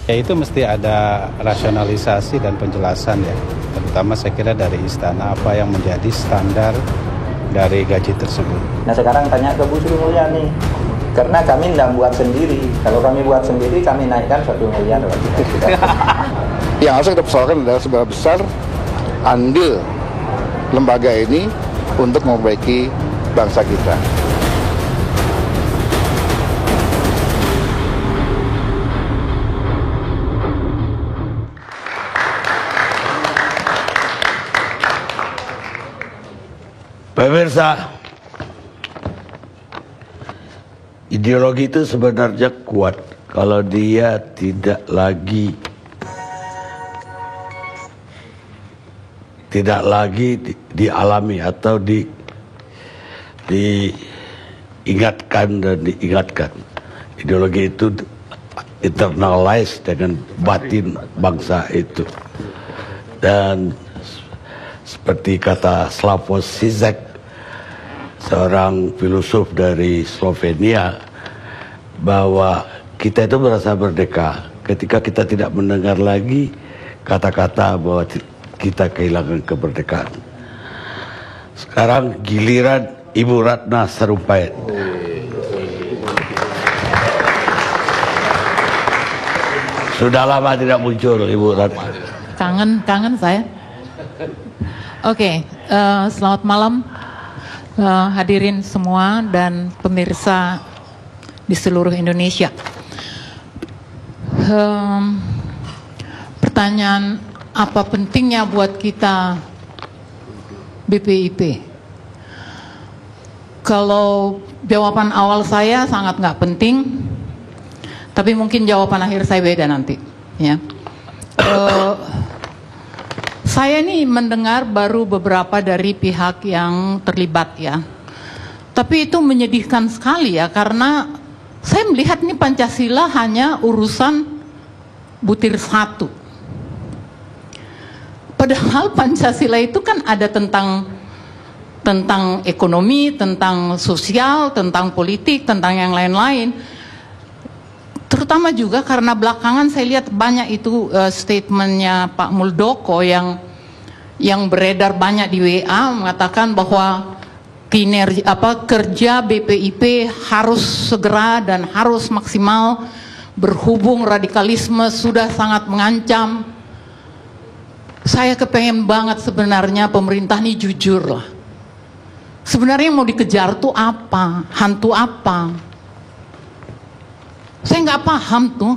Ya itu mesti ada rasionalisasi dan penjelasan ya, terutama saya kira dari istana apa yang menjadi standar dari gaji tersebut. Nah sekarang tanya ke Bu Sri Mulyani, karena kami tidak buat sendiri. Kalau kami buat sendiri, kami naikkan 1 miliar. Yang harus kita persoalkan adalah seberapa besar andil lembaga ini untuk memperbaiki bangsa kita. Pemirsa, ideologi itu sebenarnya kuat kalau dia tidak lagi dialami atau diingatkan dan diingatkan. Ideologi itu internalize dengan batin bangsa itu. Dan seperti kata Slavoj Žižek, seorang filosof dari Slovenia, bahwa kita itu merasa merdeka ketika kita tidak mendengar lagi kata-kata bahwa kita kehilangan kemerdekaan. Sekarang giliran Ibu Ratna Sarumpait. Sudah lama tidak muncul Ibu Ratna. Kangen saya. Oke, selamat malam hadirin semua dan pemirsa di seluruh Indonesia. Pertanyaan, apa pentingnya buat kita BPIP? Kalau jawaban awal saya sangat nggak penting, tapi mungkin jawaban akhir saya beda nanti. Ya. Saya ini mendengar baru beberapa dari pihak yang terlibat ya. Tapi itu menyedihkan sekali ya, karena saya melihat ini Pancasila hanya urusan butir satu. Padahal Pancasila itu kan ada tentang ekonomi, tentang sosial, tentang politik, tentang yang lain-lain. Terutama juga karena belakangan saya lihat banyak itu statementnya Pak Muldoko yang beredar banyak di WA mengatakan bahwa kerja BPIP harus segera dan harus maksimal, berhubung radikalisme sudah sangat mengancam. Saya kepengen banget sebenarnya pemerintah ini jujur lah. Sebenarnya yang mau dikejar tuh apa? Hantu apa? Saya nggak paham tuh.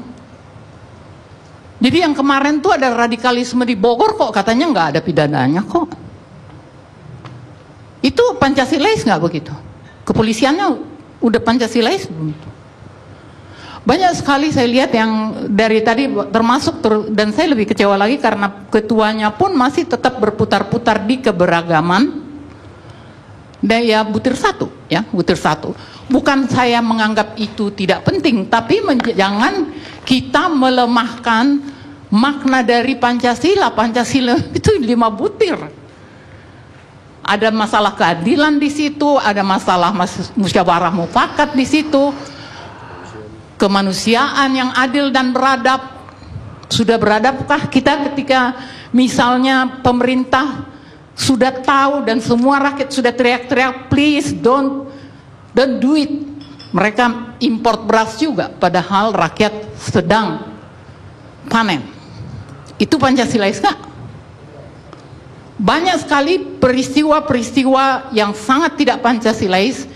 Jadi yang kemarin tuh ada radikalisme di Bogor kok katanya nggak ada pidananya kok. Itu Pancasilais nggak begitu? Kepolisiannya udah Pancasilais belum? Banyak sekali saya lihat yang dari tadi termasuk dan saya lebih kecewa lagi karena ketuanya pun masih tetap berputar-putar di keberagaman. Daya butir satu, ya butir satu. Bukan saya menganggap itu tidak penting, tapi jangan kita melemahkan makna dari Pancasila. Pancasila itu 5 butir. Ada masalah keadilan di situ, ada masalah musyawarah mufakat di situ, kemanusiaan yang adil dan beradab. Sudah beradabkah kita ketika misalnya pemerintah sudah tahu dan semua rakyat sudah teriak-teriak, please don't do it. Mereka import beras juga, padahal rakyat sedang panen. Itu Pancasilais nggak? Banyak sekali peristiwa-peristiwa yang sangat tidak Pancasilais.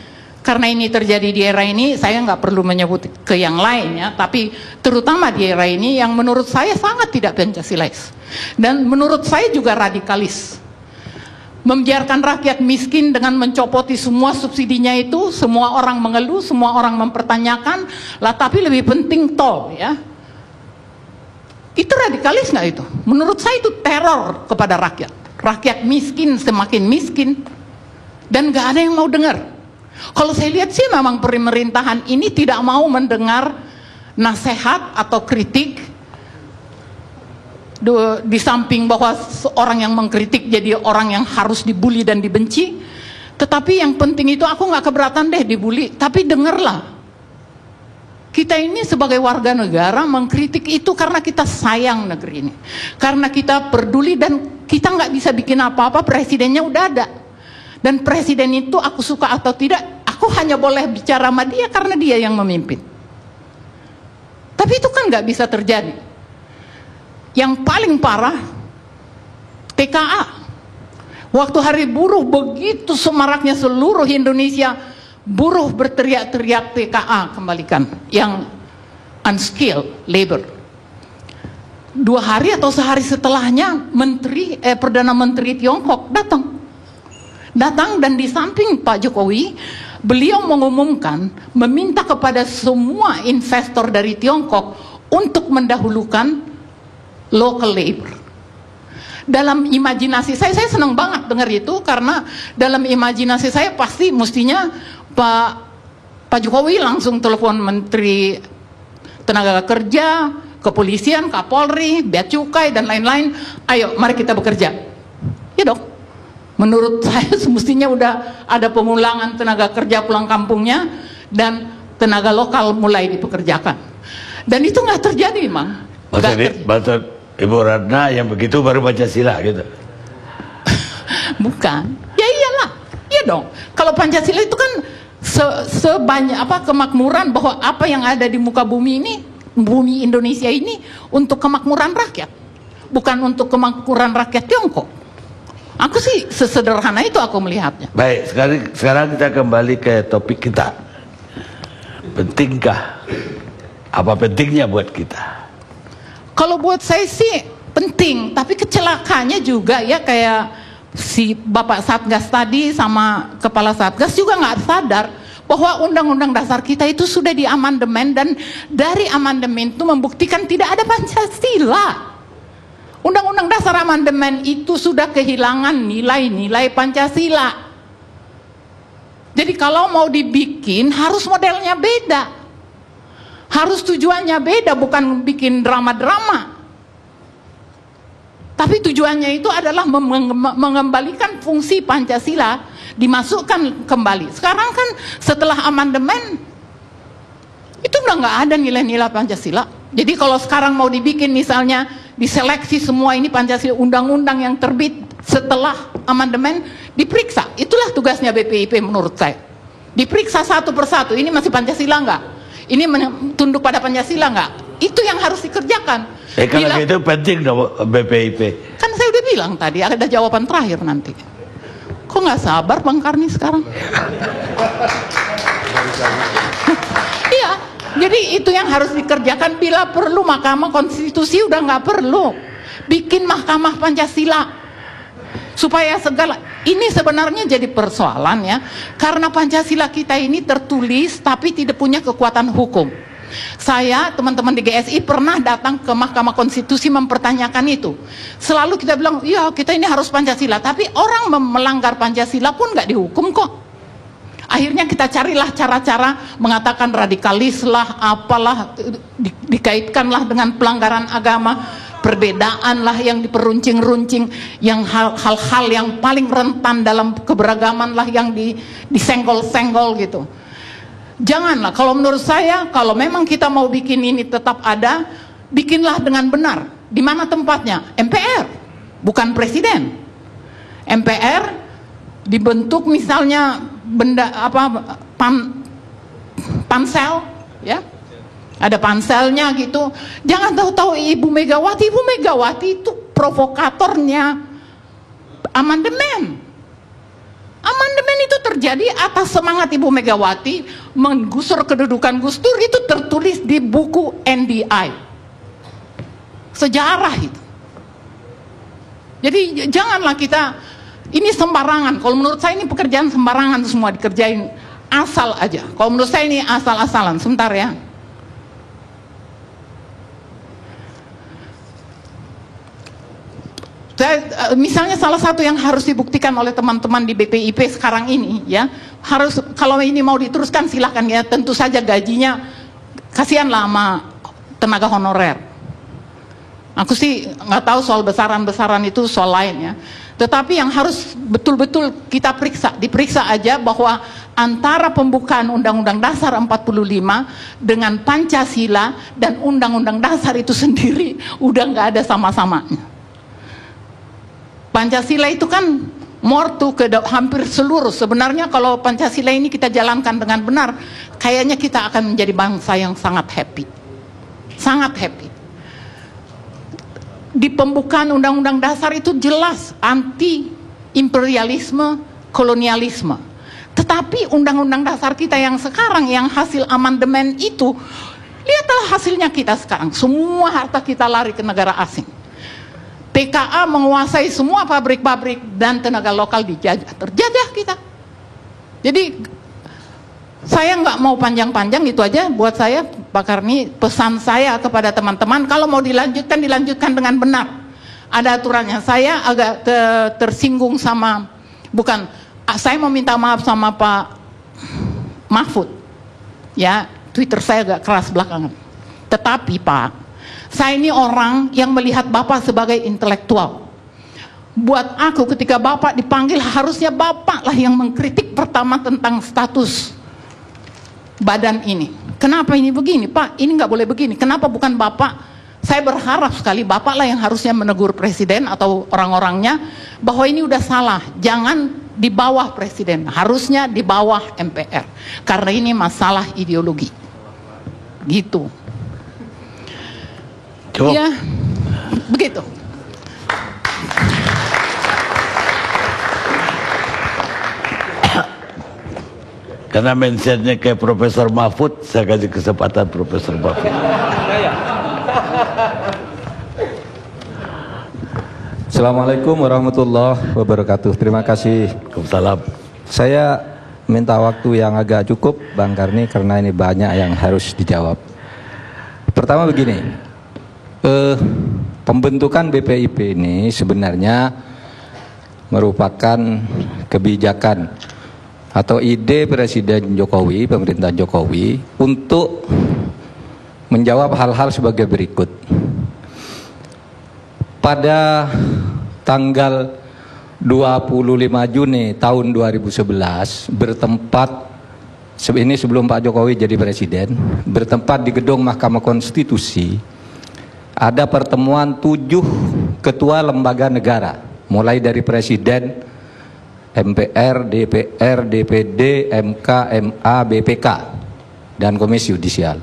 Karena ini terjadi di era ini, saya nggak perlu menyebut ke yang lain ya, tapi terutama di era ini yang menurut saya sangat tidak Pancasilais. Dan menurut saya juga radikalis. Membiarkan rakyat miskin dengan mencopoti semua subsidinya itu, semua orang mengeluh, semua orang mempertanyakan, lah tapi lebih penting tol ya. Itu radikalis nggak itu? Menurut saya itu teror kepada rakyat. Rakyat miskin semakin miskin dan nggak ada yang mau dengar. Kalau saya lihat sih memang pemerintahan ini tidak mau mendengar nasihat atau kritik. Di samping bahwa seorang yang mengkritik jadi orang yang harus dibully dan dibenci, tetapi yang penting itu aku nggak keberatan deh dibully, tapi dengarlah. Kita ini sebagai warga negara mengkritik itu karena kita sayang negeri ini, karena kita peduli, dan kita nggak bisa bikin apa-apa. Presidennya udah ada, dan presiden itu aku suka atau tidak, aku hanya boleh bicara sama dia karena dia yang memimpin. Tapi itu kan nggak bisa terjadi. Yang paling parah TKA. Waktu hari buruh begitu semaraknya seluruh Indonesia, buruh berteriak-teriak TKA kembalikan, yang unskilled labor. 2 hari atau sehari setelahnya Perdana Menteri Tiongkok datang, dan di samping Pak Jokowi, beliau mengumumkan meminta kepada semua investor dari Tiongkok untuk mendahulukan local labor. Dalam imajinasi saya senang banget dengar itu, karena dalam imajinasi saya pasti mestinya Pak Jokowi langsung telepon Menteri Tenaga Kerja, Kepolisian, Kapolri, Bea Cukai, dan lain-lain, ayo mari kita bekerja. Ya dong, menurut saya semestinya udah ada pemulangan tenaga kerja pulang kampungnya, dan tenaga lokal mulai dipekerjakan. Dan itu nggak terjadi, Mang. Maksud Ibu Ratna yang begitu baru Pancasila gitu? Bukan, ya iyalah, iya dong. Kalau Pancasila itu kan sebanyak kemakmuran, bahwa apa yang ada di muka bumi ini, bumi Indonesia ini, untuk kemakmuran rakyat, bukan untuk kemakmuran rakyat Tiongkok. Aku sih sesederhana itu aku melihatnya. Baik, sekarang kita kembali ke topik kita. Pentingkah? Apa pentingnya buat kita? Kalau buat saya sih penting, tapi kecelakaannya juga ya, kayak si Bapak Satgas tadi sama Kepala Satgas juga nggak sadar bahwa Undang-Undang Dasar kita itu sudah diamandemen, dan dari amandemen itu membuktikan tidak ada Pancasila. Undang-Undang Dasar amandemen itu sudah kehilangan nilai-nilai Pancasila. Jadi kalau mau dibikin harus modelnya beda. Harus tujuannya beda, bukan bikin drama-drama. Tapi tujuannya itu adalah mengembalikan fungsi Pancasila, dimasukkan kembali. Sekarang kan setelah amandemen, itu udah nggak ada nilai-nilai Pancasila. Jadi kalau sekarang mau dibikin, misalnya diseleksi semua ini Pancasila, undang-undang yang terbit setelah amandemen diperiksa. Itulah tugasnya BPIP menurut saya. Diperiksa satu persatu, ini masih Pancasila nggak? Ini tunduk pada Pancasila nggak? Itu yang harus dikerjakan. Kalau itu penting dong BPIP. Kan saya udah bilang tadi, ada jawaban terakhir nanti. Kok nggak sabar Bang Karni sekarang? Iya, jadi itu yang harus dikerjakan. Bila perlu Mahkamah Konstitusi udah nggak perlu. Bikin Mahkamah Pancasila. Supaya segala, ini sebenarnya jadi persoalan ya, karena Pancasila kita ini tertulis tapi tidak punya kekuatan hukum. Saya, teman-teman di GSI pernah datang ke Mahkamah Konstitusi mempertanyakan itu. Selalu kita bilang, ya kita ini harus Pancasila, tapi orang melanggar Pancasila pun nggak dihukum kok. Akhirnya kita carilah cara-cara mengatakan radikalis lah, apalah, dikaitkanlah dengan pelanggaran agama. Perbedaan lah yang diperuncing-runcing, yang hal-hal yang paling rentan dalam keberagaman lah yang disenggol-senggol gitu. Janganlah, kalau menurut saya, kalau memang kita mau bikin ini tetap ada, bikinlah dengan benar. Di mana tempatnya? MPR, bukan presiden. MPR dibentuk misalnya pansel, ya. Ada panselnya gitu. Jangan tahu-tahu Ibu Megawati itu provokatornya amandemen. Amandemen itu terjadi atas semangat Ibu Megawati menggusur kedudukan Gus Dur, itu tertulis di buku NDI. Sejarah itu. Jadi janganlah kita ini sembarangan. Kalau menurut saya ini pekerjaan sembarangan, semua dikerjain asal aja. Kalau menurut saya ini asal-asalan. Sebentar ya. Misalnya salah satu yang harus dibuktikan oleh teman-teman di BPIP sekarang ini ya, harus, kalau ini mau diteruskan silahkan ya, tentu saja gajinya kasihanlah sama tenaga honorer. Aku sih nggak tahu soal besaran-besaran itu soal lain ya, Tetapi yang harus betul-betul kita diperiksa aja bahwa antara pembukaan Undang-Undang Dasar 45 dengan Pancasila dan Undang-Undang Dasar itu sendiri udah nggak ada sama-samanya. Pancasila itu kan mortu ke hampir seluruh. Sebenarnya kalau Pancasila ini kita jalankan dengan benar, kayaknya kita akan menjadi bangsa yang sangat happy. Sangat happy. Di pembukaan Undang-Undang Dasar itu jelas anti imperialisme, kolonialisme. Tetapi Undang-Undang Dasar kita yang sekarang, yang hasil amandemen itu, lihatlah hasilnya kita sekarang. Semua harta kita lari ke negara asing. TKA menguasai semua pabrik-pabrik dan tenaga lokal dijajah. Terjajah kita. Jadi saya nggak mau panjang-panjang, itu aja buat saya, Pak Karni. Pesan saya kepada teman-teman, kalau mau dilanjutkan, dilanjutkan dengan benar. Ada aturannya. Saya agak tersinggung sama, bukan, saya mau minta maaf sama Pak Mahfud. Ya, Twitter saya agak keras belakangan. Tetapi Pak, saya ini orang yang melihat Bapak sebagai intelektual. Buat aku ketika Bapak dipanggil, harusnya Bapak lah yang mengkritik pertama tentang status badan ini. Kenapa ini begini Pak? Ini nggak boleh begini. Kenapa bukan Bapak? Saya berharap sekali Bapak lah yang harusnya menegur Presiden atau orang-orangnya bahwa ini udah salah. Jangan di bawah Presiden, harusnya di bawah MPR. Karena ini masalah ideologi. Gitu. Cukup. Ya, begitu. Karena mentionnya kayak Profesor Mahfud, saya kasih kesempatan Profesor Mahfud. Assalamualaikum warahmatullahi wabarakatuh. Terima kasih. Waalaikumsalam. Saya minta waktu yang agak cukup, Bang Karni, karena ini banyak yang harus dijawab. Pertama begini, pembentukan BPIP ini sebenarnya merupakan kebijakan atau ide Presiden Jokowi, pemerintah Jokowi, untuk menjawab hal-hal sebagai berikut. Pada tanggal 25 Juni tahun 2011 bertempat, ini sebelum Pak Jokowi jadi presiden, bertempat di gedung Mahkamah Konstitusi, ada pertemuan 7 ketua lembaga negara, mulai dari Presiden, MPR, DPR, DPD, MK, MA, BPK, dan Komisi Yudisial.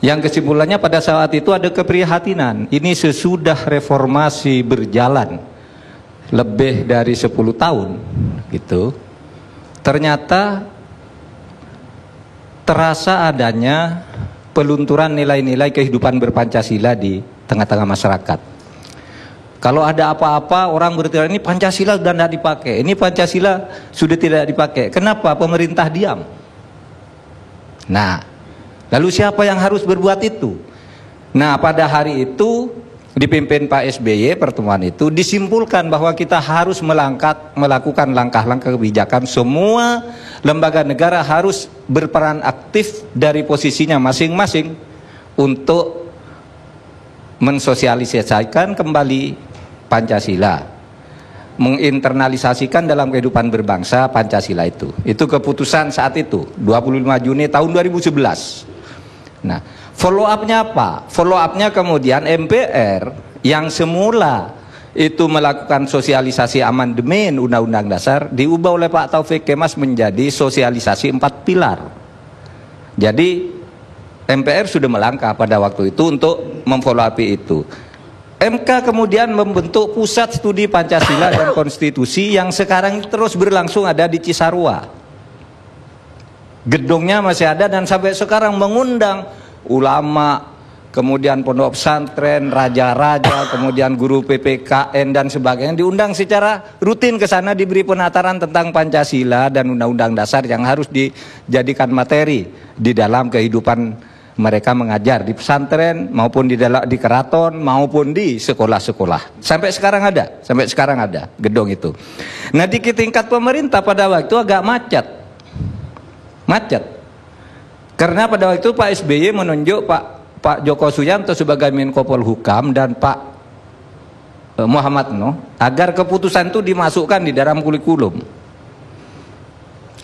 Yang kesimpulannya pada saat itu ada keprihatinan. Ini sesudah reformasi berjalan lebih dari 10 tahun, gitu. Ternyata terasa adanya pelunturan nilai-nilai kehidupan berpancasila di tengah-tengah masyarakat. Kalau ada apa-apa orang berteriak, ini Pancasila sudah tidak dipakai, ini Pancasila sudah tidak dipakai. Kenapa? Pemerintah diam. Nah, lalu siapa yang harus berbuat itu? Nah, pada hari itu dipimpin Pak SBY, pertemuan itu disimpulkan bahwa kita harus melakukan langkah-langkah kebijakan. Semua lembaga negara harus berperan aktif dari posisinya masing-masing untuk mensosialisasikan kembali Pancasila, menginternalisasikan dalam kehidupan berbangsa Pancasila itu. Itu keputusan saat itu, 25 Juni tahun 2011. Nah, follow up-nya apa? Follow up-nya kemudian MPR yang semula itu melakukan sosialisasi amandemen Undang-Undang Dasar diubah oleh Pak Taufik Kemas menjadi sosialisasi 4 pilar. Jadi MPR sudah melangkah pada waktu itu untuk memfollow up itu. MK kemudian membentuk Pusat Studi Pancasila dan Konstitusi yang sekarang terus berlangsung ada di Cisarua. Gedungnya masih ada dan sampai sekarang mengundang ulama, kemudian pondok pesantren, raja-raja, kemudian guru PPKN dan sebagainya diundang secara rutin ke sana, diberi penataran tentang Pancasila dan Undang-Undang Dasar yang harus dijadikan materi di dalam kehidupan mereka mengajar di pesantren maupun di keraton maupun di sekolah-sekolah. Sampai sekarang ada gedung itu. Nah, di tingkat pemerintah pada waktu agak macet. Karena pada waktu itu Pak SBY menunjuk Pak Joko Suyanto sebagai Menko Polhukam dan Pak Muhammad agar keputusan itu dimasukkan di dalam kurikulum.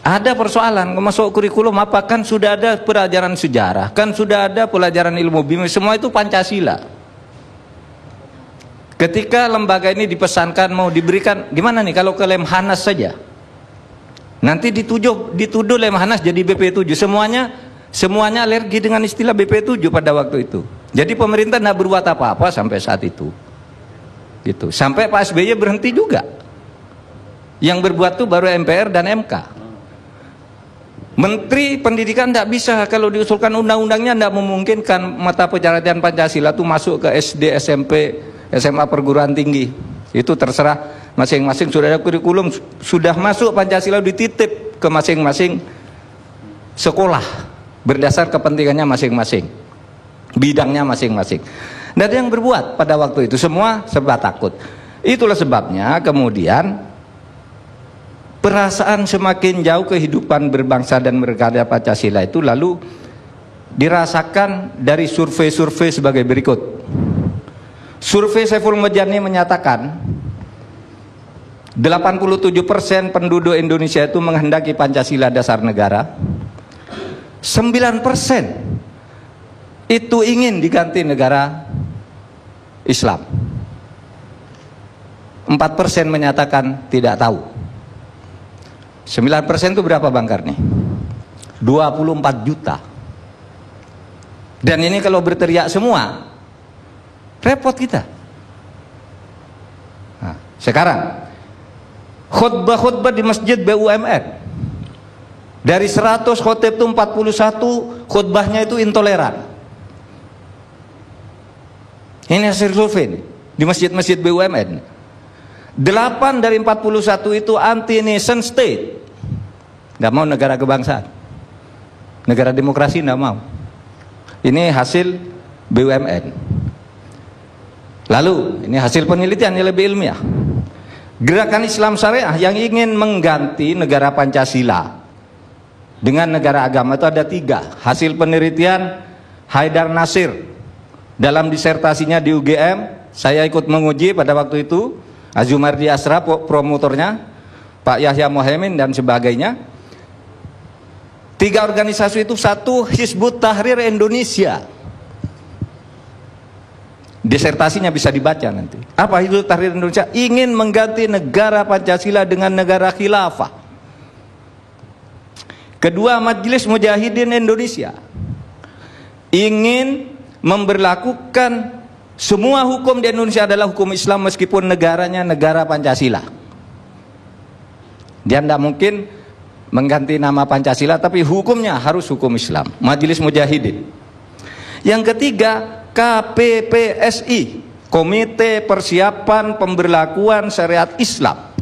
Ada persoalan masuk kurikulum apa? Kan sudah ada pelajaran sejarah, kan sudah ada pelajaran ilmu bumi, semua itu Pancasila. Ketika lembaga ini dipesankan mau diberikan, gimana nih kalau ke Lemhanas saja? Nanti dituduh Lemhanas jadi BP7. Semuanya alergi dengan istilah BP7 pada waktu itu. Jadi pemerintah tidak berbuat apa-apa sampai saat itu. Gitu. Sampai Pak SBY berhenti juga. Yang berbuat itu baru MPR dan MK. Menteri Pendidikan tidak bisa, kalau diusulkan undang-undangnya tidak memungkinkan mata pelajaran Pancasila itu masuk ke SD, SMP, SMA perguruan tinggi. Itu terserah masing-masing, sudah ada kurikulum, sudah masuk Pancasila dititip ke masing-masing sekolah berdasar kepentingannya masing-masing, bidangnya masing-masing. Dan ada yang berbuat pada waktu itu, semua serba takut. Itulah sebabnya kemudian perasaan semakin jauh kehidupan berbangsa dan bernegara Pancasila itu lalu dirasakan dari survei-survei sebagai berikut. Survei Saiful Mujani menyatakan 87% penduduk Indonesia itu menghendaki Pancasila dasar negara. 9% itu ingin diganti negara Islam. 4% menyatakan tidak tahu. 9% itu berapa Bang Karni? 24 juta. Dan ini kalau berteriak semua, repot kita. Nah, sekarang khutbah-khutbah di masjid BUMN, dari 100 khotib itu 41 khutbahnya itu intoleran. Ini hasil survei di masjid-masjid BUMN. 8 dari 41 itu anti nation state, nggak mau negara kebangsaan, negara demokrasi nggak mau. Ini hasil BUMN. Lalu ini hasil penelitian yang lebih ilmiah. Gerakan Islam Syariah yang ingin mengganti negara Pancasila dengan negara agama itu ada 3. Hasil penelitian Haidar Nasir dalam disertasinya di UGM, saya ikut menguji pada waktu itu. Azumardi Asra promotornya, Pak Yahya Mohaimin dan sebagainya. 3 organisasi itu, 1 Hizbut Tahrir Indonesia. Disertasinya bisa dibaca nanti. Apa Hizbut Tahrir Indonesia? Ingin mengganti negara Pancasila dengan negara khilafah. Kedua, Majelis Mujahidin Indonesia ingin memberlakukan semua hukum di Indonesia adalah hukum Islam meskipun negaranya negara Pancasila. Dia tidak mungkin mengganti nama Pancasila, tapi hukumnya harus hukum Islam. Majelis Mujahidin. Yang ketiga, KPPSI, Komite Persiapan Pemberlakuan Syariat Islam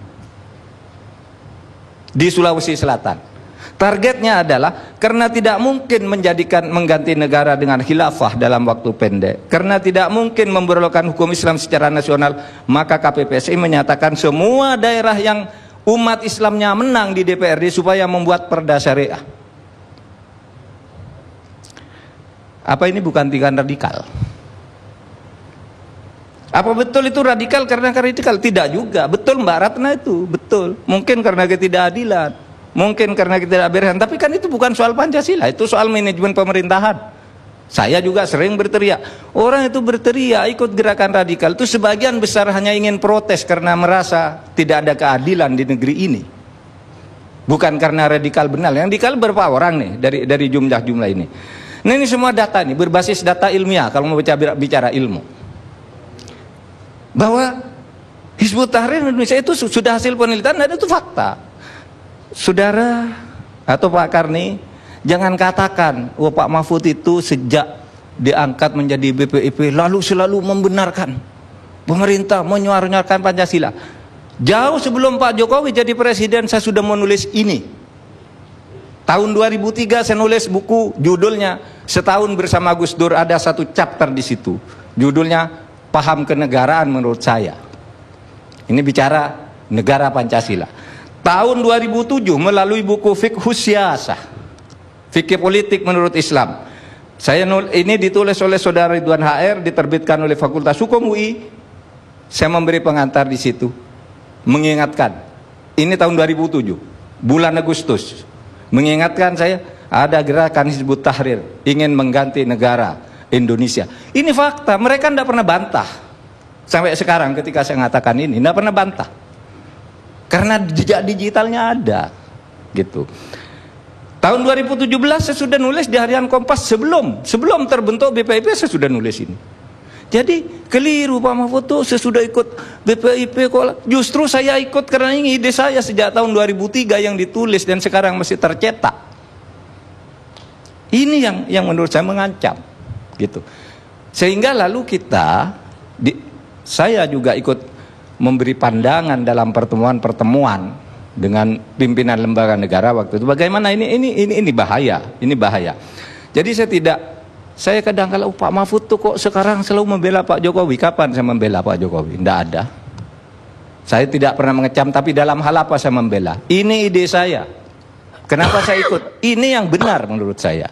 di Sulawesi Selatan. Targetnya adalah karena tidak mungkin mengganti negara dengan khilafah dalam waktu pendek, karena tidak mungkin memberlakukan hukum Islam secara nasional, maka KPPSI menyatakan semua daerah yang umat Islamnya menang di DPRD supaya membuat perda syariah. Apa ini bukan tindakan radikal? Apa betul itu radikal karena radikal? Tidak juga. Betul Mbak Ratna itu, betul. Mungkin karena ketidakadilan, mungkin karena ketidakberesan, tapi kan itu bukan soal Pancasila, itu soal manajemen pemerintahan. Saya juga sering berteriak. Orang itu berteriak ikut gerakan radikal itu sebagian besar hanya ingin protes karena merasa tidak ada keadilan di negeri ini. Bukan karena radikal benar. Yang radikal berapa orang nih dari jumlah-jumlah ini. Nah, ini semua data nih, berbasis data ilmiah kalau mau bicara ilmu. Bahwa Hizbut Tahrir Indonesia itu sudah hasil penelitian dan itu fakta. Saudara atau Pak Karni, jangan katakan, oh Pak Mahfud itu sejak diangkat menjadi BPIP lalu selalu membenarkan pemerintah menyuarakan Pancasila. Jauh sebelum Pak Jokowi jadi presiden saya sudah menulis ini. Tahun 2003 saya nulis buku, judulnya Setahun Bersama Gus Dur, ada 1 chapter di situ. Judulnya Paham Kenegaraan Menurut Saya. Ini bicara negara Pancasila. Tahun 2007 melalui buku Fiqhus Siyasah, Fikih Politik Menurut Islam. Ini ditulis oleh Saudara Ridwan HR, diterbitkan oleh Fakultas Hukum UI. saya memberi pengantar di situ, mengingatkan, ini tahun 2007, bulan Agustus, mengingatkan saya, ada gerakan Hizbut Tahrir ingin mengganti negara Indonesia. Ini fakta, mereka tidak pernah bantah. Sampai sekarang ketika saya mengatakan ini, tidak pernah bantah. Karena jejak digitalnya ada. Gitu. Tahun 2017 saya sudah nulis di Harian Kompas sebelum terbentuk BPIP, saya sudah nulis ini. Jadi keliru Pak Mahfud tuh, saya sudah ikut BPIP kok. Justru saya ikut karena ini ide saya sejak tahun 2003 yang ditulis dan sekarang masih tercetak. Ini yang menurut saya mengancam, gitu. Sehingga lalu saya juga ikut memberi pandangan dalam pertemuan-pertemuan dengan pimpinan lembaga negara waktu itu. Bagaimana ini bahaya. Jadi saya kadang kalau Pak Mahfud tuh kok sekarang selalu membela Pak Jokowi. Kapan saya membela Pak Jokowi? Tidak ada. Saya tidak pernah mengecam, tapi dalam hal apa saya membela? Ini ide saya. Kenapa saya ikut? Ini yang benar menurut saya.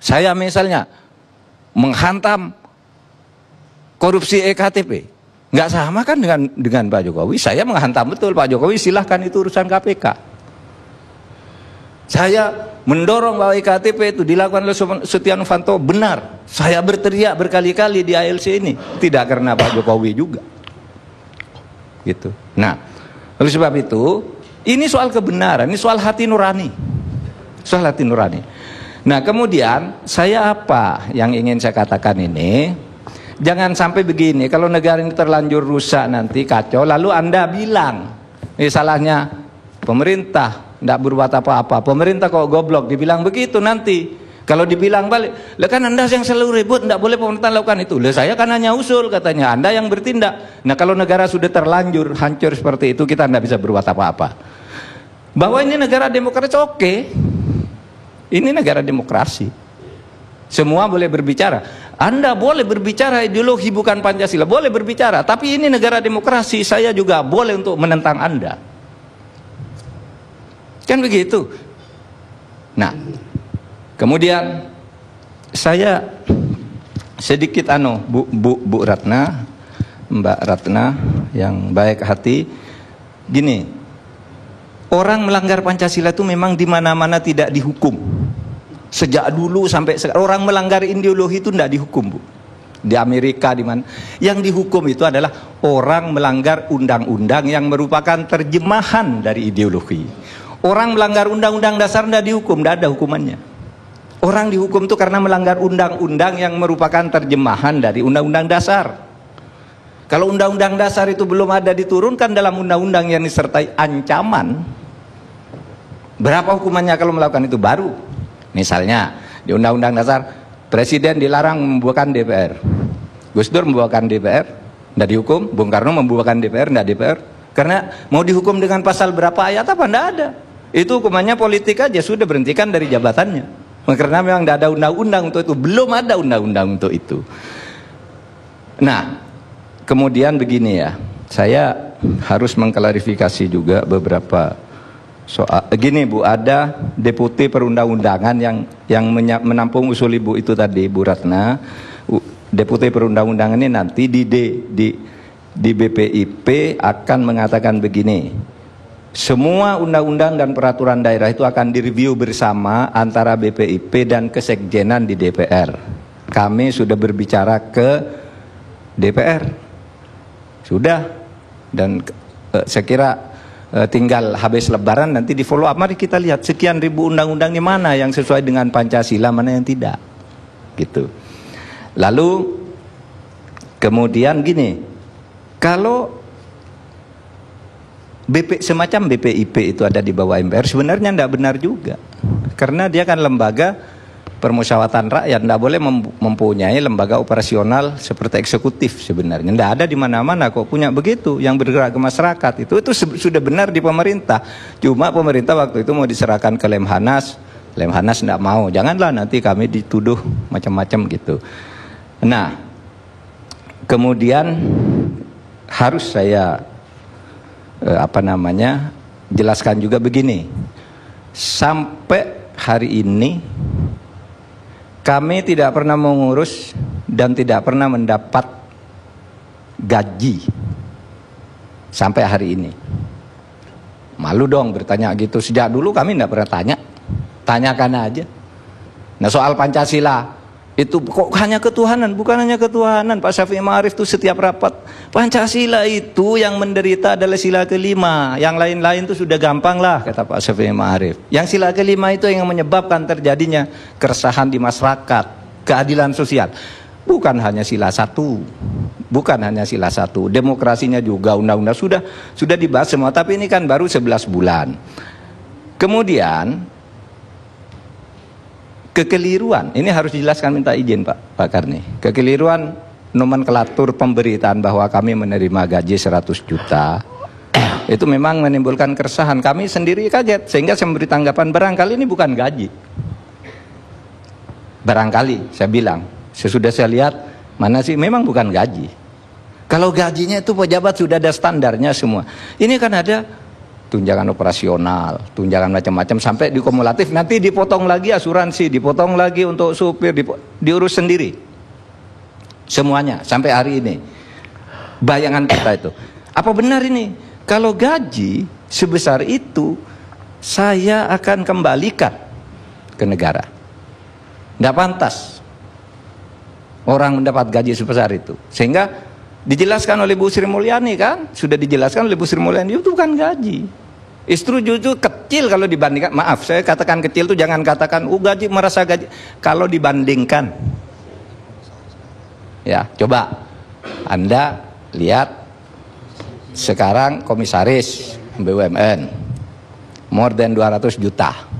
Saya misalnya menghantam korupsi EKTP, nggak sama kan dengan Pak Jokowi. Saya menghantam betul Pak Jokowi, silahkan itu urusan KPK. Saya mendorong bahwa EKTP itu dilakukan oleh Setia Novanto, benar. Saya berteriak berkali-kali di ALC ini, tidak karena Pak Jokowi juga. Gitu. Nah, oleh sebab itu, ini soal kebenaran, ini soal hati nurani. Soal hati nurani. Nah, kemudian saya apa yang ingin saya katakan ini? Jangan sampai begini, kalau negara ini terlanjur rusak nanti kacau, lalu Anda bilang, salahnya pemerintah, tidak berbuat apa-apa, pemerintah kok goblok, dibilang begitu nanti. Kalau dibilang balik, lah kan Anda yang selalu ribut, tidak boleh pemerintah lakukan itu. Lah saya kan hanya usul, katanya, Anda yang bertindak. Nah, kalau negara sudah terlanjur hancur seperti itu, kita tidak bisa berbuat apa-apa. Bahwa ini negara demokrasi, oke. Ini negara demokrasi. Semua boleh berbicara. Anda boleh berbicara ideologi bukan Pancasila, boleh berbicara. Tapi ini negara demokrasi, saya juga boleh untuk menentang Anda. Kan begitu. Nah, kemudian saya sedikit Bu Ratna, Mbak Ratna yang baik hati, gini, orang melanggar Pancasila itu memang di mana-mana tidak dihukum. Sejak dulu sampai sekarang orang melanggar ideologi itu tidak dihukum, Bu. Di Amerika di mana yang dihukum itu adalah orang melanggar undang-undang yang merupakan terjemahan dari ideologi. Orang melanggar undang-undang dasar tidak dihukum, tidak ada hukumannya. Orang dihukum itu karena melanggar undang-undang yang merupakan terjemahan dari undang-undang dasar. Kalau undang-undang dasar itu belum ada diturunkan dalam undang-undang yang disertai ancaman, berapa hukumannya kalau melakukan itu? Baru. Misalnya di undang-undang dasar presiden dilarang membubarkan DPR. Gus Dur membubarkan DPR, tidak dihukum. Bung Karno membubarkan DPR, tidak DPR. Karena mau dihukum dengan pasal berapa ayat apa? Tidak ada. Itu hukumannya politik aja, sudah berhentikan dari jabatannya. Karena memang tidak ada undang-undang untuk itu. Belum ada undang-undang untuk itu. Nah, kemudian begini ya, saya harus mengklarifikasi juga beberapa soal. Gini Bu, ada deputi perundang-undangan yang menampung usul Ibu itu tadi, Bu Ratna. Deputi perundang-undangan ini nanti di BPIP akan mengatakan begini, semua undang-undang dan peraturan daerah itu akan direview bersama antara BPIP dan kesekjenan di DPR. Kami sudah berbicara ke DPR, sudah, dan saya kira tinggal habis lebaran nanti di follow up. Mari kita lihat sekian ribu undang-undang ini mana yang sesuai dengan Pancasila, mana yang tidak, gitu. Lalu kemudian gini, kalau semacam BPIP itu ada di bawah MPR, sebenarnya tidak benar juga, karena dia kan lembaga permusyawaratan rakyat, tidak boleh mempunyai lembaga operasional seperti eksekutif. Sebenarnya tidak ada di mana-mana kok punya begitu yang bergerak ke masyarakat. Itu sudah benar di pemerintah, cuma pemerintah waktu itu mau diserahkan ke Lemhanas tidak mau, janganlah nanti kami dituduh macam-macam gitu. Nah, kemudian harus saya jelaskan juga begini, sampai hari ini kami tidak pernah mengurus dan tidak pernah mendapat gaji sampai hari ini. Malu dong bertanya gitu. Sejak dulu kami tidak pernah tanya. Tanyakan aja. Nah, soal Pancasila itu kok hanya ketuhanan? Bukan hanya ketuhanan, Pak Syafi'i Ma'arif itu setiap rapat. Pancasila itu yang menderita adalah sila kelima. Yang lain-lain itu sudah gampang lah, kata Pak Syafi'i Ma'arif. Yang sila kelima itu yang menyebabkan terjadinya keresahan di masyarakat, keadilan sosial. Bukan hanya sila satu. Bukan hanya sila satu. Demokrasinya juga, undang-undang sudah dibahas semua. Tapi ini kan baru 11 bulan. Kemudian kekeliruan, ini harus dijelaskan, minta izin Pak Karni. Kekeliruan nomenklatur pemberitaan bahwa kami menerima gaji 100 juta itu memang menimbulkan keresahan. Kami sendiri kaget, sehingga saya memberi tanggapan, barangkali ini bukan gaji. Barangkali, saya bilang, sesudah saya lihat, mana sih, memang bukan gaji. Kalau gajinya itu pejabat sudah ada standarnya semua. Ini kan ada tunjangan operasional, tunjangan macam-macam, sampai di kumulatif, nanti dipotong lagi asuransi, dipotong lagi untuk supir, diurus sendiri. Semuanya, sampai hari ini. Bayangan kita itu. Apa benar ini? Kalau gaji sebesar itu, saya akan kembalikan ke negara. Nggak pantas orang mendapat gaji sebesar itu. Sehingga dijelaskan oleh Bu Sri Mulyani kan, sudah dijelaskan oleh Bu Sri Mulyani, itu bukan gaji. Istri justru kecil kalau dibandingkan, maaf saya katakan kecil itu jangan katakan gaji, merasa gaji. Kalau dibandingkan, ya coba Anda lihat sekarang komisaris BUMN more than 200 juta.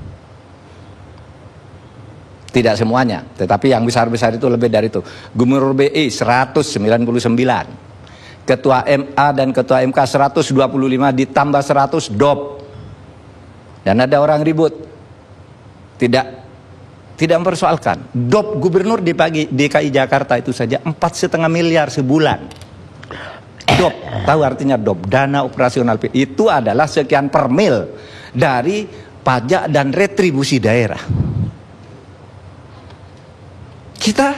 Tidak semuanya, tetapi yang besar-besar itu lebih dari itu. Gubernur BI 199, Ketua MA dan Ketua MK 125 ditambah 100 DOP. Dan ada orang ribut, tidak mempersoalkan. DOP gubernur di DKI Jakarta itu saja 4,5 miliar sebulan. DOP, tahu artinya DOP, dana operasional. Itu adalah sekian per mil dari pajak dan retribusi daerah. Kita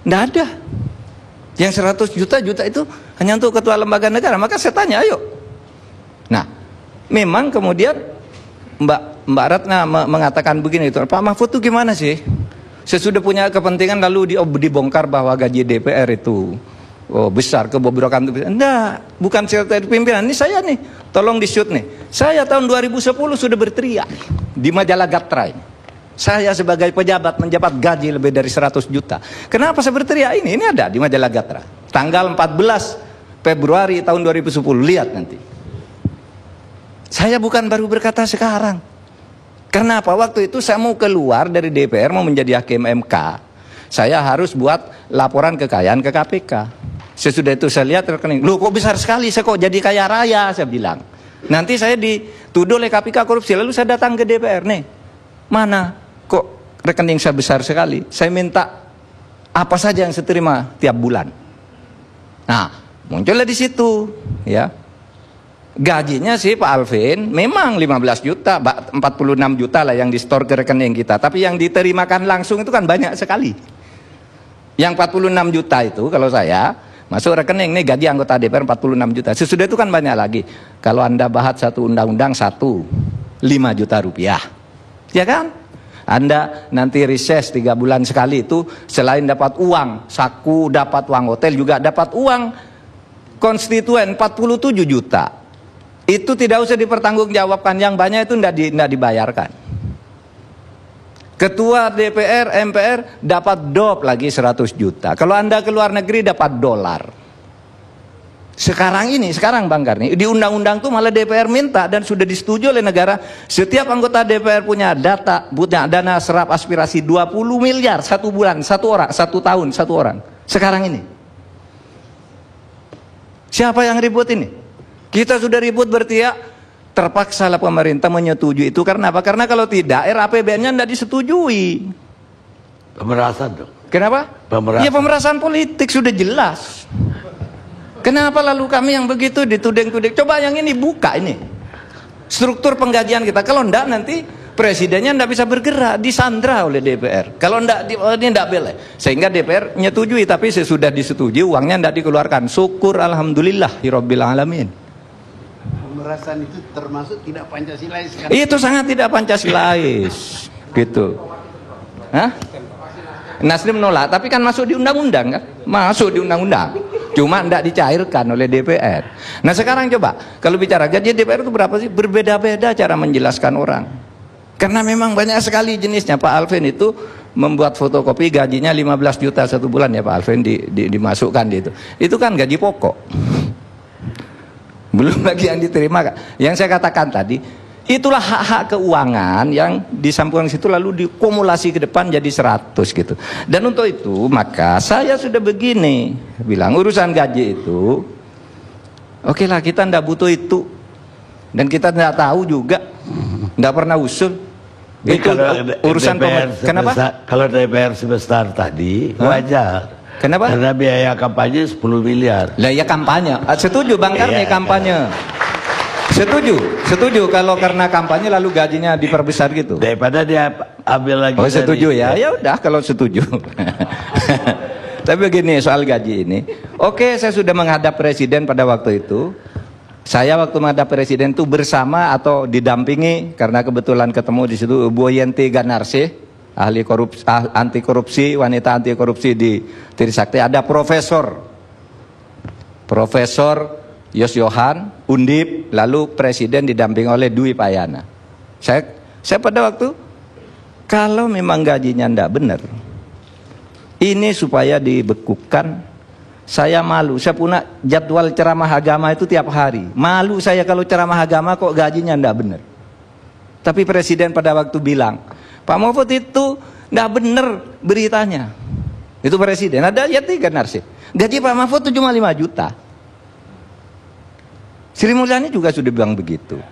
tidak ada. Yang 100 juta itu hanya untuk ketua lembaga negara. Maka saya tanya, ayo. Nah, memang kemudian Mbak Ratna mengatakan begini, itu Pak Mahfud itu gimana sih? Sesudah punya kepentingan lalu dibongkar bahwa gaji DPR itu besar, kebobrokan itu besar. Enggak, bukan sekretariat pimpinan. Ini saya nih, tolong di-shoot nih. Saya tahun 2010 sudah berteriak di majalah Gatra ini. Saya sebagai pejabat menjabat gaji lebih dari 100 juta. Kenapa saya berteriak ini? Ini ada di majalah Gatra. Tanggal 14 Februari tahun 2010. Lihat nanti. Saya bukan baru berkata sekarang. Kenapa? Waktu itu saya mau keluar dari DPR, mau menjadi hakim MK. Saya harus buat laporan kekayaan ke KPK. Sesudah itu saya lihat rekening. Loh kok besar sekali, saya kok jadi kaya raya, saya bilang. Nanti saya dituduh oleh KPK korupsi. Lalu saya datang ke DPR. Nih, mana? Kok rekening saya besar sekali? Saya minta apa saja yang saya terima tiap bulan. Nah, muncullah di situ, ya. Gajinya sih Pak Alvin memang 15 juta, 46 juta lah yang di-store ke rekening kita. Tapi yang diterimakan langsung itu kan banyak sekali. Yang 46 juta itu kalau saya masuk rekening, nih gaji anggota DPR 46 juta. Sesudah itu kan banyak lagi. Kalau Anda bahas satu undang-undang 5 juta rupiah. Ya kan? Anda nanti reses 3 bulan sekali itu selain dapat uang saku, dapat uang hotel, juga dapat uang konstituen 47 juta. Itu tidak usah dipertanggungjawabkan, yang banyak itu tidak dibayarkan. Ketua DPR, MPR dapat DOP lagi 100 juta. Kalau Anda ke luar negeri dapat dolar. Sekarang Bang Karni, di undang-undang tuh malah DPR minta dan sudah disetujui oleh negara, setiap anggota DPR punya dana serap aspirasi 20 miliar satu bulan, satu orang, satu tahun, satu orang. Sekarang ini. Siapa yang ribut ini? Kita sudah ribut bertiak, terpaksalah pemerintah menyetujui itu. Karena apa? Karena kalau tidak, RAPBN-nya tidak disetujui. Pemerasan dong. Kenapa? Pemerasan. Ya pemerasan politik sudah jelas. Kenapa lalu kami yang begitu dituding-tuding? Coba yang ini buka ini struktur penggajian kita. Kalau enggak nanti Presidennya tidak bisa bergerak, disandra oleh DPR. Kalau ini tidak boleh. Sehingga DPR menyetujui, tapi sesudah disetujui uangnya tidak dikeluarkan. Syukur alhamdulillah hirabbil alamin. Pemerasan itu termasuk tidak Pancasilais kan? Itu sangat tidak Pancasilais, gitu. Hah? Nasdem menolak, tapi kan masuk di undang-undang kan? Masuk di undang-undang. Cuma tidak dicairkan oleh DPR. Nah sekarang coba, kalau bicara gaji DPR itu berapa sih? Berbeda-beda cara menjelaskan orang. Karena memang banyak sekali jenisnya. Pak Alvin itu membuat fotokopi gajinya 15 juta satu bulan ya Pak Alvin dimasukkan di itu. Itu kan gaji pokok. Belum lagi yang diterima. Yang saya katakan tadi, itulah hak-hak keuangan yang disampaikan situ lalu dikumulasi ke depan jadi 100 gitu. Dan untuk itu maka saya sudah begini bilang, urusan gaji itu oke lah, kita tidak butuh itu. Dan kita tidak tahu juga, tidak pernah usul. Itu urusan kenapa? Kalau DPR sebesar tadi wajar. Kenapa? Karena biaya kampanye 10 miliar. Lah ya kampanye. Setuju Bang Karni kampanye. Setuju kalau karena kampanye lalu gajinya diperbesar gitu. Daripada dia ambil lagi. Oh setuju ya. Ya udah kalau setuju. Tapi begini soal gaji ini. Oke, saya sudah menghadap presiden pada waktu itu. Saya waktu menghadap presiden itu bersama atau didampingi karena kebetulan ketemu di situ Bu Yenti Ganarsih, ahli korupsi, anti korupsi, wanita anti korupsi di Trisakti. Ada Profesor Yos Yohan, Undip, lalu presiden didampingi oleh Dwi Payana. Saya pada waktu kalau memang gajinya tidak benar, ini supaya dibekukan. Saya malu, saya punya jadwal ceramah agama itu tiap hari. Malu saya kalau ceramah agama kok gajinya tidak benar. Tapi presiden pada waktu bilang, Pak Mahfud itu tidak benar beritanya. Itu presiden. Ada Yenti Ganarsih. Gaji Pak Mahfud itu cuma 5 juta. Sri Mulyani juga sudah bilang begitu.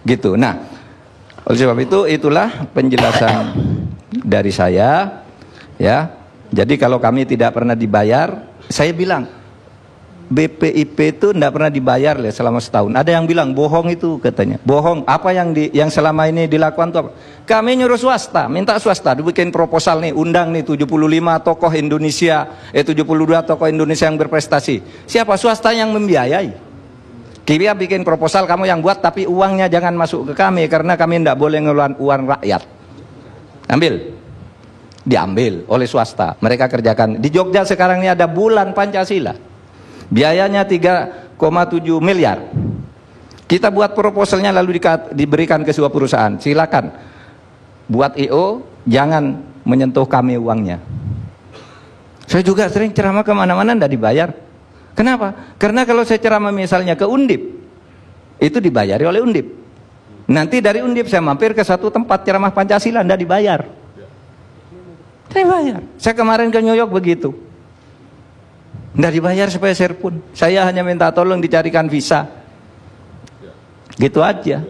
Gitu. Nah, oleh sebab itu itulah penjelasan dari saya, ya. Jadi kalau kami tidak pernah dibayar, saya bilang BPIP itu tidak pernah dibayar lah selama setahun. Ada yang bilang bohong itu katanya. Bohong. Apa yang selama ini dilakukan itu apa? Kami nyuruh swasta, minta swasta dibikin proposal nih, undang nih 75 tokoh Indonesia, 72 tokoh Indonesia yang berprestasi. Siapa swasta yang membiayai? Kita bikin proposal, kamu yang buat, tapi uangnya jangan masuk ke kami karena kami tidak boleh ngeluarin uang rakyat. Ambil. Diambil oleh swasta, mereka kerjakan. Di Jogja sekarang ini ada bulan Pancasila, biayanya 3,7 miliar. Kita buat proposalnya lalu diberikan ke sebuah perusahaan, silakan buat IO, jangan menyentuh kami uangnya. Saya juga sering ceramah kemana-mana tidak dibayar. Kenapa? Karena kalau saya ceramah misalnya ke Undip, itu dibayari oleh Undip. Nanti dari Undip saya mampir ke satu tempat ceramah Pancasila, tidak dibayar. Saya bayar. Saya kemarin ke New York begitu. Tidak dibayar sepeser pun. Saya hanya minta tolong dicarikan visa. Gitu aja.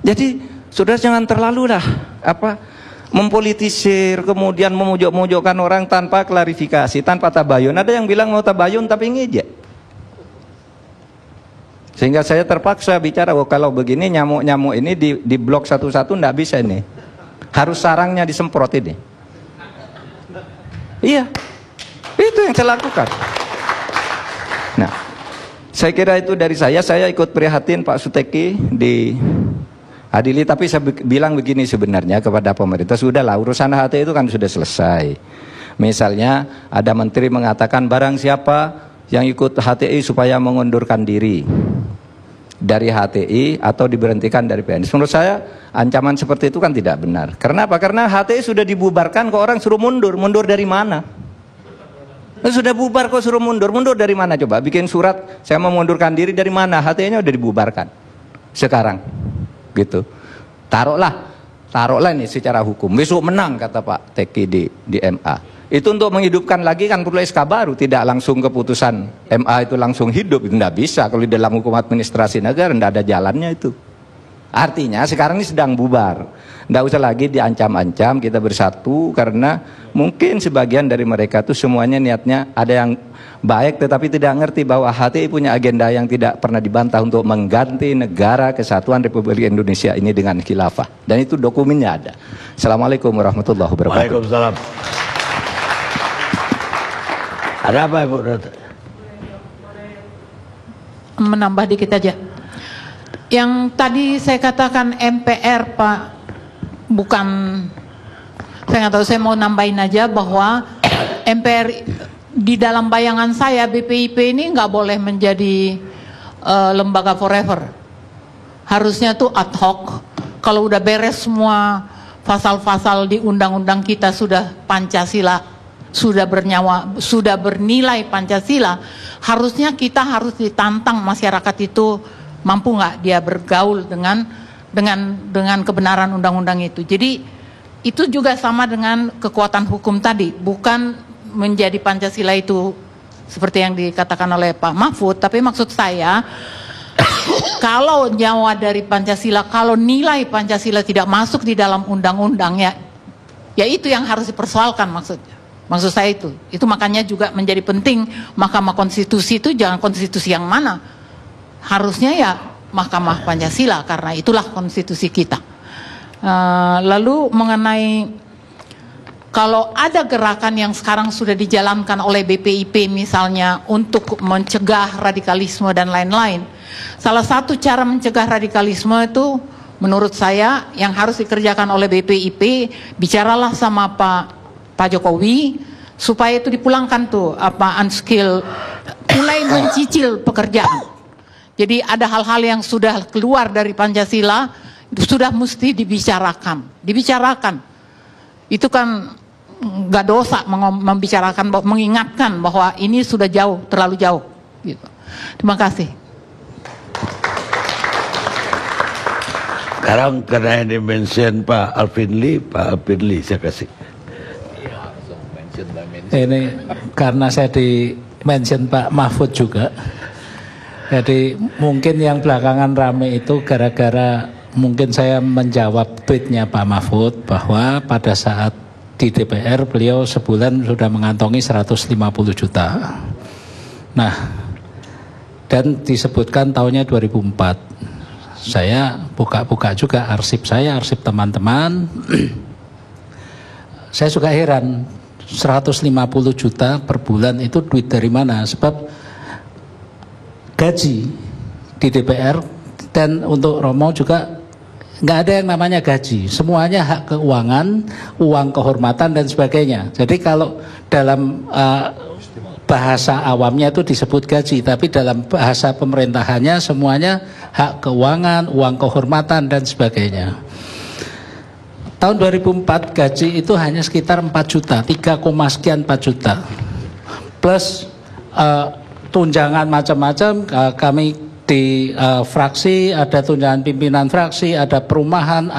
Jadi saudara jangan terlalu lah mempolitisir, kemudian memojok-mojokkan orang tanpa klarifikasi, tanpa tabayun. Ada yang bilang mau tabayun tapi ngejek. Sehingga saya terpaksa bicara, kalau begini nyamuk-nyamuk ini di blok satu-satu tidak bisa ini. Harus sarangnya disemprot ini. Iya, itu yang saya lakukan. Nah, saya kira itu dari saya ikut prihatin Pak Suteki diadili, tapi saya bilang begini sebenarnya kepada pemerintah, sudahlah urusan HTI itu kan sudah selesai. Misalnya ada menteri mengatakan barang siapa yang ikut HTI supaya mengundurkan diri dari HTI atau diberhentikan dari PNS. Menurut saya ancaman seperti itu kan tidak benar. Karena apa? Karena HTI sudah dibubarkan, kok orang suruh mundur. Mundur dari mana? Sudah bubar kok suruh mundur. Mundur dari mana coba? Bikin surat saya mau mengundurkan diri dari mana? HTI-nya udah dibubarkan sekarang. Gitu. Taruhlah ini secara hukum. Besok menang kata Pak Teki di MA. Itu untuk menghidupkan lagi kan perlu SK baru, tidak langsung keputusan MA itu langsung hidup, itu tidak bisa. Kalau di dalam hukum administrasi negara tidak ada jalannya itu. Artinya sekarang ini sedang bubar. Nggak usah lagi diancam-ancam, kita bersatu, karena mungkin sebagian dari mereka tuh semuanya niatnya ada yang baik tetapi tidak ngerti bahwa HTI punya agenda yang tidak pernah dibantah untuk mengganti negara kesatuan Republik Indonesia ini dengan khilafah. Dan itu dokumennya ada. Assalamualaikum warahmatullahi wabarakatuh. Waalaikumsalam. Ada apa Ibu? Menambah dikit aja. Yang tadi saya katakan MPR Pak, bukan, saya nggak tahu, saya mau nambahin aja bahwa MPR di dalam bayangan saya BPIP ini nggak boleh menjadi lembaga forever. Harusnya tuh ad hoc. Kalau udah beres semua pasal-pasal di undang-undang kita sudah Pancasila, sudah bernyawa, sudah bernilai Pancasila, harusnya kita harus ditantang masyarakat itu mampu nggak dia bergaul dengan kebenaran undang-undang itu. Jadi itu juga sama dengan kekuatan hukum tadi, bukan menjadi Pancasila itu seperti yang dikatakan oleh Pak Mahfud, tapi maksud saya kalau nyawa dari Pancasila, kalau nilai Pancasila tidak masuk di dalam undang-undang, ya itu yang harus dipersoalkan maksudnya. Maksud saya itu makanya juga menjadi penting Mahkamah Konstitusi itu jangan konstitusi yang mana, harusnya ya Mahkamah Pancasila karena itulah konstitusi kita. Lalu mengenai kalau ada gerakan yang sekarang sudah dijalankan oleh BPIP misalnya untuk mencegah radikalisme dan lain-lain, salah satu cara mencegah radikalisme itu menurut saya yang harus dikerjakan oleh BPIP, bicaralah sama Pak Jokowi supaya itu dipulangkan tuh unskill, mulai mencicil pekerjaan. Jadi ada hal-hal yang sudah keluar dari Pancasila itu sudah mesti dibicarakan. Itu kan nggak dosa membicarakan, mengingatkan bahwa ini sudah jauh, terlalu jauh. Gitu. Terima kasih. Sekarang karena yang di-mention Pak Alvin Lee saya kasih. Ini karena saya di-mention Pak Mahfud juga. Jadi mungkin yang belakangan rame itu gara-gara mungkin saya menjawab tweetnya Pak Mahfud bahwa pada saat di DPR beliau sebulan sudah mengantongi 150 juta. Nah, dan disebutkan tahunnya 2004. Saya buka-buka juga arsip saya, arsip teman-teman. Saya juga heran, 150 juta per bulan itu duit dari mana? Sebab gaji di DPR dan untuk Romo juga nggak ada yang namanya gaji, semuanya hak keuangan, uang kehormatan dan sebagainya. Jadi kalau dalam bahasa awamnya itu disebut gaji, tapi dalam bahasa pemerintahannya semuanya hak keuangan, uang kehormatan dan sebagainya. Tahun 2004 gaji itu hanya sekitar 4 juta, 3, sekian 4 juta plus tunjangan macam-macam. Kami di fraksi ada tunjangan pimpinan fraksi, ada perumahan,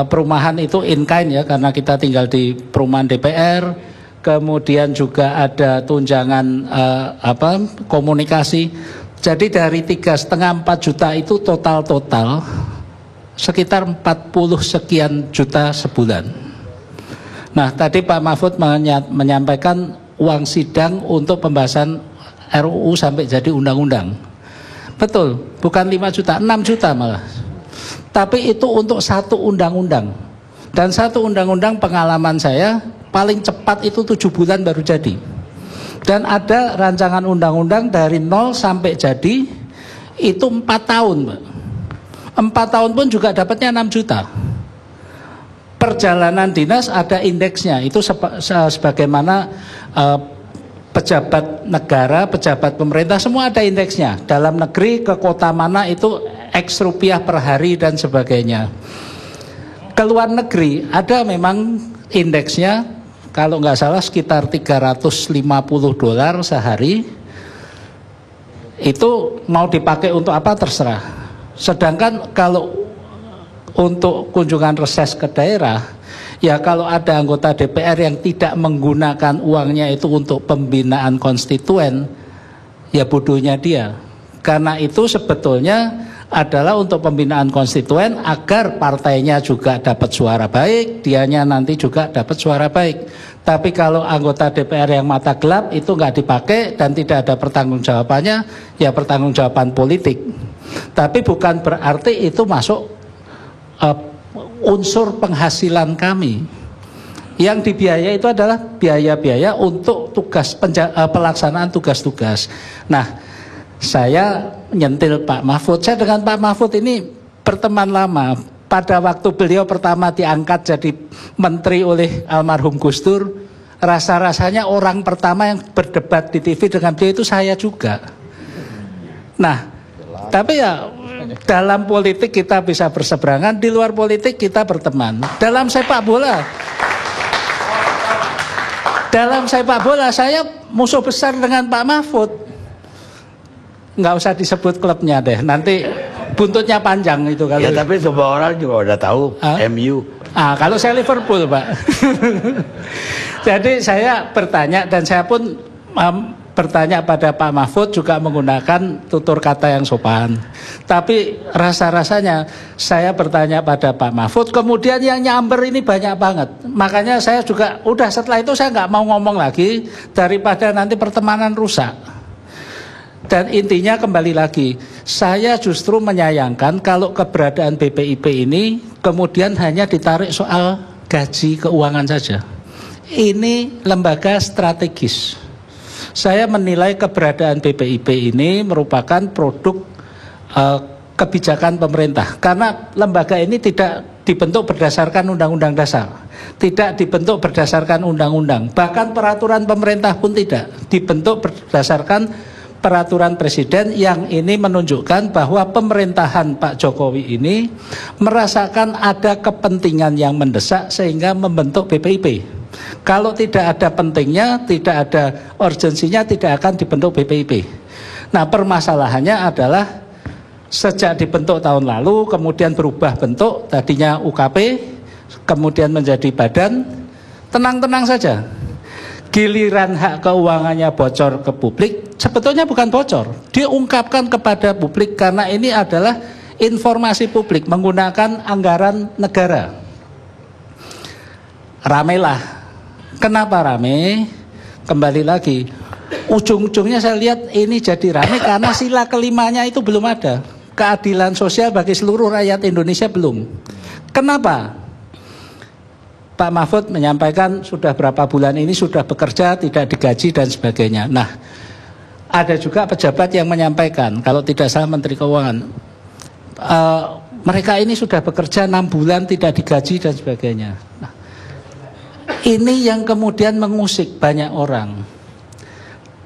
perumahan itu in kind ya karena kita tinggal di perumahan DPR. Kemudian juga ada tunjangan komunikasi. Jadi dari 3,5-4 juta itu total sekitar 40 sekian juta sebulan. Nah tadi Pak Mahfud menyampaikan uang sidang untuk pembahasan RUU sampai jadi undang-undang. Betul, bukan 5 juta, 6 juta malah. Tapi itu untuk satu undang-undang. Dan satu undang-undang pengalaman saya paling cepat itu 7 bulan baru jadi. Dan ada rancangan undang-undang dari 0 sampai jadi itu 4 tahun, Pak. 4 tahun pun juga dapatnya 6 juta. Perjalanan dinas ada indeksnya, itu sebagaimana pejabat negara, pejabat pemerintah semua ada indeksnya. Dalam negeri ke kota mana itu X rupiah per hari dan sebagainya. Keluar negeri ada memang indeksnya, kalau nggak salah sekitar $350 sehari. Itu mau dipakai untuk apa terserah. Sedangkan kalau untuk kunjungan reses ke daerah, ya kalau ada anggota DPR yang tidak menggunakan uangnya itu untuk pembinaan konstituen, ya bodohnya dia. Karena itu sebetulnya adalah untuk pembinaan konstituen agar partainya juga dapat suara baik, dianya nanti juga dapat suara baik. Tapi kalau anggota DPR yang mata gelap itu nggak dipakai dan tidak ada pertanggungjawabannya, ya pertanggungjawaban politik. Tapi bukan berarti itu masuk unsur penghasilan kami. Yang dibiayai itu adalah biaya-biaya untuk pelaksanaan tugas-tugas. Nah, saya nyentil Pak Mahfud. Saya dengan Pak Mahfud ini berteman lama. Pada waktu beliau pertama diangkat jadi menteri oleh almarhum Gus Dur, rasa-rasanya orang pertama yang berdebat di TV dengan beliau itu saya juga. Nah, tapi ya dalam politik kita bisa berseberangan, di luar politik kita berteman. Dalam sepak bola saya musuh besar dengan Pak Mahfud. Nggak usah disebut klubnya deh, nanti buntutnya panjang itu kalau. Ya tapi semua orang juga udah tahu MU. Kalau saya Liverpool, Pak. Jadi saya bertanya, dan saya pun bertanya pada Pak Mahfud juga menggunakan tutur kata yang sopan. Tapi rasa-rasanya saya bertanya pada Pak Mahfud, kemudian yang nyamber ini banyak banget. Makanya saya juga udah setelah itu saya nggak mau ngomong lagi daripada nanti pertemanan rusak. Dan intinya kembali lagi, saya justru menyayangkan kalau keberadaan BPIP ini kemudian hanya ditarik soal gaji keuangan saja. Ini lembaga strategis. Saya menilai keberadaan BPIP ini merupakan produk kebijakan pemerintah. Karena lembaga ini tidak dibentuk berdasarkan undang-undang dasar, tidak dibentuk berdasarkan undang-undang, bahkan peraturan pemerintah pun tidak dibentuk berdasarkan peraturan presiden, yang ini menunjukkan bahwa pemerintahan Pak Jokowi ini merasakan ada kepentingan yang mendesak sehingga membentuk BPIP. Kalau tidak ada pentingnya, tidak ada urgensinya, tidak akan dibentuk BPIP. Nah, permasalahannya adalah sejak dibentuk tahun lalu, kemudian berubah bentuk, tadinya UKP, kemudian menjadi badan, tenang-tenang saja. Giliran hak keuangannya bocor ke publik, sebetulnya bukan bocor, diungkapkan kepada publik karena ini adalah informasi publik menggunakan anggaran negara. Ramelah. Kenapa rame? Kembali lagi, ujung-ujungnya saya lihat ini jadi rame karena sila kelimanya itu belum ada. Keadilan sosial bagi seluruh rakyat Indonesia belum. Kenapa? Pak Mahfud menyampaikan sudah berapa bulan ini sudah bekerja, tidak digaji dan sebagainya. Nah, ada juga pejabat yang menyampaikan, kalau tidak salah Menteri Keuangan, mereka ini sudah bekerja 6 bulan tidak digaji dan sebagainya. Nah, ini yang kemudian mengusik banyak orang.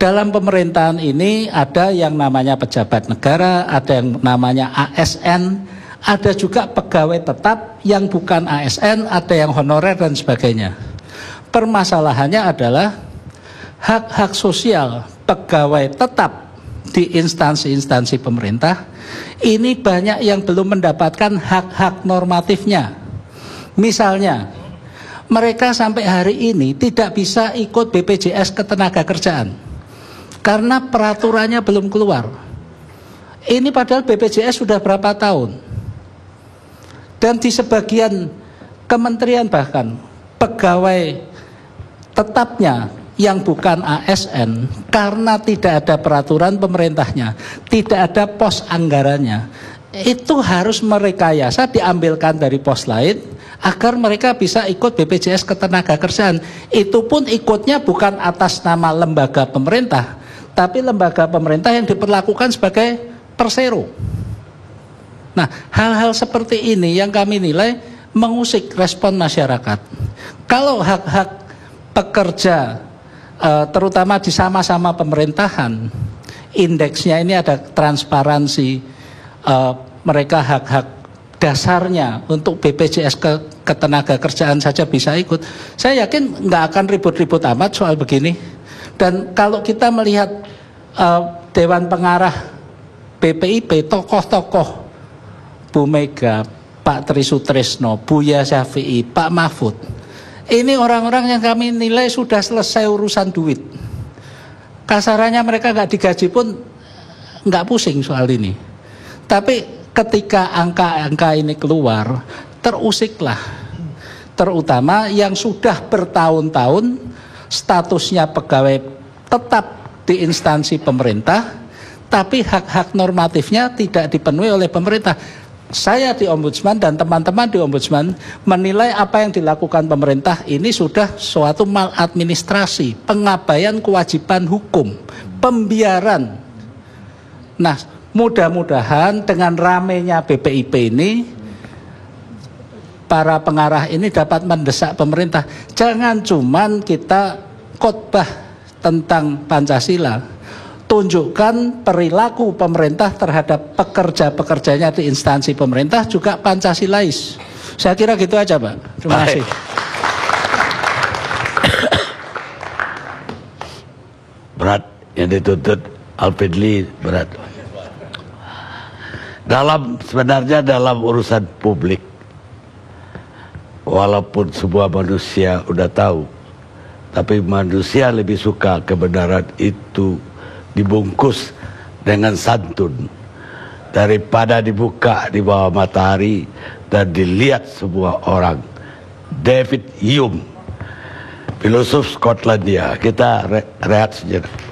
Dalam pemerintahan ini ada yang namanya pejabat negara, ada yang namanya ASN, ada juga pegawai tetap yang bukan ASN, ada yang honorer dan sebagainya. Permasalahannya adalah hak-hak sosial pegawai tetap di instansi-instansi pemerintah ini banyak yang belum mendapatkan hak-hak normatifnya. Misalnya, mereka sampai hari ini tidak bisa ikut BPJS Ketenagakerjaan karena peraturannya belum keluar. Ini padahal BPJS sudah berapa tahun. Dan di sebagian kementerian bahkan pegawai tetapnya yang bukan ASN karena tidak ada peraturan pemerintahnya, tidak ada pos anggarannya, itu harus merekayasa diambilkan dari pos lain agar mereka bisa ikut BPJS Ketenagakerjaan. Itu pun ikutnya bukan atas nama lembaga pemerintah, tapi lembaga pemerintah yang diperlakukan sebagai persero. Nah, hal-hal seperti ini yang kami nilai mengusik respon masyarakat. Kalau hak-hak pekerja, terutama di sama-sama pemerintahan, indeksnya ini ada transparansi, mereka hak-hak dasarnya untuk BPJS Ketenagakerjaan saja bisa ikut. Saya yakin nggak akan ribut-ribut amat soal begini. Dan kalau kita melihat Dewan Pengarah BPIP, tokoh-tokoh Bu Mega, Pak Tri Sutrisno, Buya Syafi'i, Pak Mahfud, ini orang-orang yang kami nilai sudah selesai urusan duit. Kasarannya mereka nggak digaji pun nggak pusing soal ini. Tapi ketika angka-angka ini keluar, terusiklah, terutama yang sudah bertahun-tahun statusnya pegawai tetap di instansi pemerintah, tapi hak-hak normatifnya tidak dipenuhi oleh pemerintah. Saya di Ombudsman dan teman-teman di Ombudsman menilai apa yang dilakukan pemerintah ini sudah suatu maladministrasi, pengabaian kewajiban hukum, pembiaran. Nah, mudah-mudahan dengan ramenya BPIP ini, para pengarah ini dapat mendesak pemerintah. Jangan cuman kita khotbah tentang Pancasila, tunjukkan perilaku pemerintah terhadap pekerja-pekerjanya di instansi pemerintah juga Pancasilais. Saya kira gitu aja, Pak. Terima kasih. Berat yang dituntut Alfedli, berat. Sebenarnya dalam urusan publik, walaupun sebuah manusia udah tahu, tapi manusia lebih suka kebenaran itu dibungkus dengan santun daripada dibuka di bawah matahari dan dilihat sebuah orang. David Hume, filosof Skotlandia. Kita rehat sejenak.